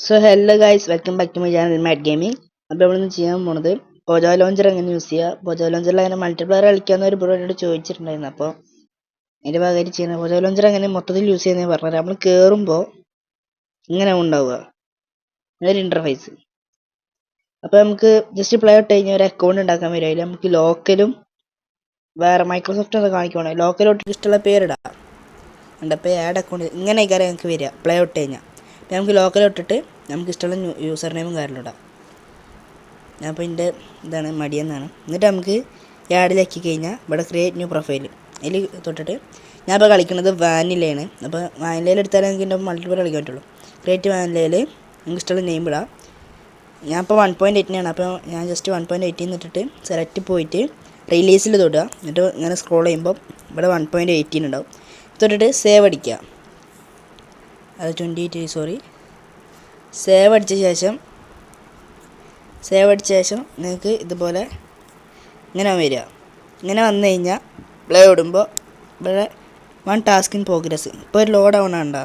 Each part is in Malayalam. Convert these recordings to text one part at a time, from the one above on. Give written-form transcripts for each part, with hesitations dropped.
So hello guys, welcome back to my channel Matt gaming. അപ്പോൾ നമ്മളിന്ന് ചെയ്യാൻ പോണത് പോജോ ലോഞ്ചർ എങ്ങനെ യൂസ് ചെയ്യുക, പോജോ ലോഞ്ചറിൽ അങ്ങനെ മൾട്ടിപ്ലെയർ കളിക്കാമെന്ന് ഒരു ബ്രോയോട് ചോദിച്ചിട്ടുണ്ടായിരുന്നു. അപ്പോൾ അതിൻ്റെ ഭാഗമായിട്ട് ചെയ്യുന്നത് പോജോ ലോഞ്ചർ എങ്ങനെ മൊത്തത്തിൽ യൂസ് ചെയ്യുന്നത് പറഞ്ഞാൽ നമ്മൾ കയറുമ്പോൾ ഇങ്ങനെ ഉണ്ടാവുക ഒരു ഇൻ്റർഫേസ്. അപ്പോൾ നമുക്ക് ജസ്റ്റ് പ്ലേ ഔട്ട് കഴിഞ്ഞാൽ ഒരു അക്കൗണ്ട് ഉണ്ടാക്കാൻ വരും. അതിൽ നമുക്ക് ലോക്കലും വേറെ മൈക്രോസോഫ്റ്റ് ഒന്ന് കാണിക്കണം. ലോക്കലോട്ട് ഇഷ്ടമുള്ള പേരിടാം. അപ്പോൾ ആഡ് അക്കൗണ്ട് ഇങ്ങനെ ആയിക്കാരം ഞങ്ങൾക്ക് വരിക പ്ലേ ഔട്ട് കഴിഞ്ഞാൽ. അപ്പോൾ നമുക്ക് ലോക്കലോട്ടിട്ട് നമുക്ക് ഇഷ്ടമുള്ള യൂസർ നെയിമും കാര്യങ്ങളും ഇടാം. അപ്പോൾ ഇതിൻ്റെ ഇതാണ് മടിയെന്നാണ്. എന്നിട്ട് നമുക്ക് ആഡിലാക്കി കഴിഞ്ഞാൽ ഇവിടെ ക്രിയേറ്റ് ന്യൂ പ്രൊഫൈൽ അതിൽ തൊട്ടിട്ട് ഞാൻ ഇപ്പോൾ കളിക്കുന്നത് വാനിലയാണ്. അപ്പോൾ വാനിലയിൽ എടുത്താലേ നമുക്ക് ഇതിൻ്റെ മൾട്ടിപ്ലെയർ കളിക്കാൻ പറ്റുള്ളൂ. ക്രിയേറ്റ് വാനിലയിൽ നമുക്ക് ഇഷ്ടമുള്ള നെയിം ഇടാം. ഞാൻ ഇപ്പോൾ 1.8 അപ്പോൾ ഞാൻ ജസ്റ്റ് 1.8 ഇട്ടിട്ട് സെലക്ട് പോയിട്ട് റിലീസിൽ തൊടുക. എന്നിട്ട് ഇങ്ങനെ സ്ക്രോൾ ചെയ്യുമ്പോൾ ഇവിടെ 1.18 ഉണ്ടാവും. തൊട്ടിട്ട് സേവ് അടിക്കുക. അത് 28 സേവ് അടിച്ച ശേഷം നിങ്ങൾക്ക് ഇതുപോലെ ഇങ്ങനെ വരിക. ഇങ്ങനെ വന്നു കഴിഞ്ഞാൽ പ്ലേ ഓടുമ്പോൾ ഇവിടെ 1 ടാസ്ക് ഇൻ പ്രോഗ്രസ്. ഇപ്പോൾ ഒരു ലോഡ് ആവണുണ്ടോ,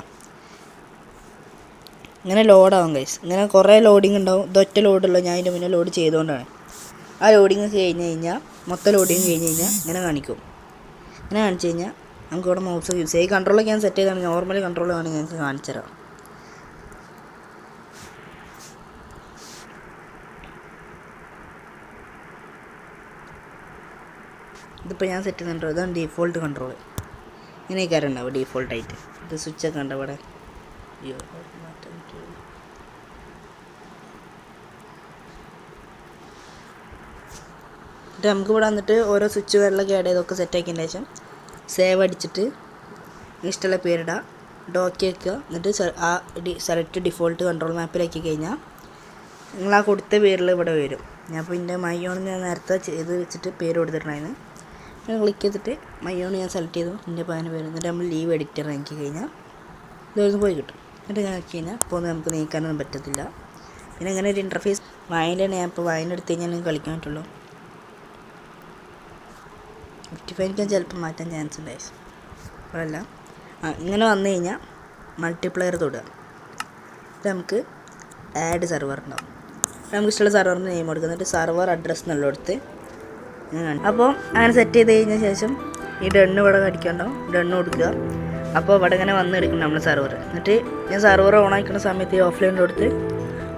ഇങ്ങനെ ലോഡാവും ഗൈസ്. ഇങ്ങനെ കുറേ ലോഡിങ് ഉണ്ടാവും. ഇതൊറ്റ ലോഡുള്ളൂ, ഞാൻ അതിൻ്റെ മുന്നേ ലോഡ് ചെയ്തുകൊണ്ടാണ്. ആ ലോഡിങ് കഴിഞ്ഞ് കഴിഞ്ഞാൽ മൊത്തം ലോഡിങ് കഴിഞ്ഞ് കഴിഞ്ഞാൽ ഇങ്ങനെ കാണിക്കും. ഇങ്ങനെ കാണിച്ചു കഴിഞ്ഞാൽ നമുക്ക് ഇവിടെ മൗസ് യൂസ് ചെയ്യാം. ഈ കൺട്രോളൊക്കെ ഞാൻ സെറ്റ് ചെയ്താണ്, നോർമൽ കൺട്രോൾ വേണമെങ്കിൽ ഞങ്ങൾക്ക് കാണിച്ചു തരാം. ഇതിപ്പോൾ ഞാൻ സെറ്റ് ചെയ്യുന്നുണ്ടോ, ഇതാണ് ഡീഫോൾട്ട് കൺട്രോൾ. ഇങ്ങനെയൊക്കെ ഉണ്ടാവും ഡീഫോൾട്ടായിട്ട്. ഇത് സ്വിച്ചൊക്കെ ഉണ്ട് ഇവിടെ. എന്നിട്ട് നമുക്ക് ഇവിടെ വന്നിട്ട് ഓരോ സ്വിച്ച് കാര്യങ്ങളൊക്കെ ആഡ് ചെയ്തൊക്കെ സെറ്റാക്കിയതിന് ശേഷം സേവ് അടിച്ചിട്ട് ഇഷ്ടമുള്ള പേരിടുക, ഡോക്കി വയ്ക്കുക. എന്നിട്ട് ആ സെലക്ട് ഡിഫോൾട്ട് കൺട്രോൾ മാപ്പിലാക്കി കഴിഞ്ഞാൽ നിങ്ങൾ ആ കൊടുത്ത പേരിൽ ഇവിടെ വരും. ഞാൻ അപ്പോൾ എൻ്റെ മൈയോൺ ഞാൻ നേരത്തെ ചെയ്ത് വെച്ചിട്ട് പേര് കൊടുത്തിട്ടുണ്ടായിരുന്നു. ഞാൻ ക്ലിക്ക് ചെയ്തിട്ട് മൈയോൺ ഞാൻ സെലക്ട് ചെയ്തു, എൻ്റെ പതിന് പേര്. എന്നിട്ട് നമ്മൾ ലീവ് എഡിറ്റർ ആക്കി കഴിഞ്ഞാൽ ഇതൊന്ന് പോയി കിട്ടും. എന്നിട്ട് ഞാൻ ആക്കി കഴിഞ്ഞാൽ ഇപ്പോൾ നമുക്ക് നീക്കാനൊന്നും പറ്റത്തില്ല. പിന്നെ ഇങ്ങനെ ഒരു ഇൻ്റർഫേസ് വായനയാണ്. ഞാൻ ഇപ്പോൾ വായന എടുത്ത് കഴിഞ്ഞാൽ നിങ്ങൾക്ക് കളിക്കാൻ പറ്റുള്ളൂ. 55 ചിലപ്പോൾ മാറ്റാൻ ചാൻസ് ഉണ്ട്. അപ്പോഴല്ല ഇങ്ങനെ വന്നു കഴിഞ്ഞാൽ മൾട്ടിപ്ലെയർ തൊടുക. നമുക്ക് ആഡ് സെർവർ ഉണ്ടാവും. നമുക്ക് ഇഷ്ടമുള്ള സെർവറിന് നെയിം കൊടുക്കുക. എന്നിട്ട് സെർവർ അഡ്രസ്സ് എന്നുള്ളടത്ത് അപ്പോൾ അങ്ങനെ സെറ്റ് ചെയ്ത് കഴിഞ്ഞ ശേഷം ഈ ഡണ്ണ് ഇവിടെ അടിക്കാനുണ്ടാവും. ഡണ്ണ് കൊടുക്കുക. അപ്പോൾ ഇവിടെ ഇങ്ങനെ വന്ന് എടുക്കും നമ്മൾ സെർവർ. എന്നിട്ട് ഞാൻ സെർവർ ഓൺ ആക്കുന്ന സമയത്ത് ഈ ഓഫ്ലൈൻ കൊടുത്ത്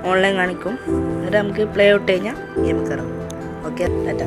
ഓൺലൈൻ കാണിക്കും. എന്നിട്ട് നമുക്ക് പ്ലേ ഔട്ട് കഴിഞ്ഞാൽ ഗെയിം കയറാം. ഓക്കെ, ടാറ്റ.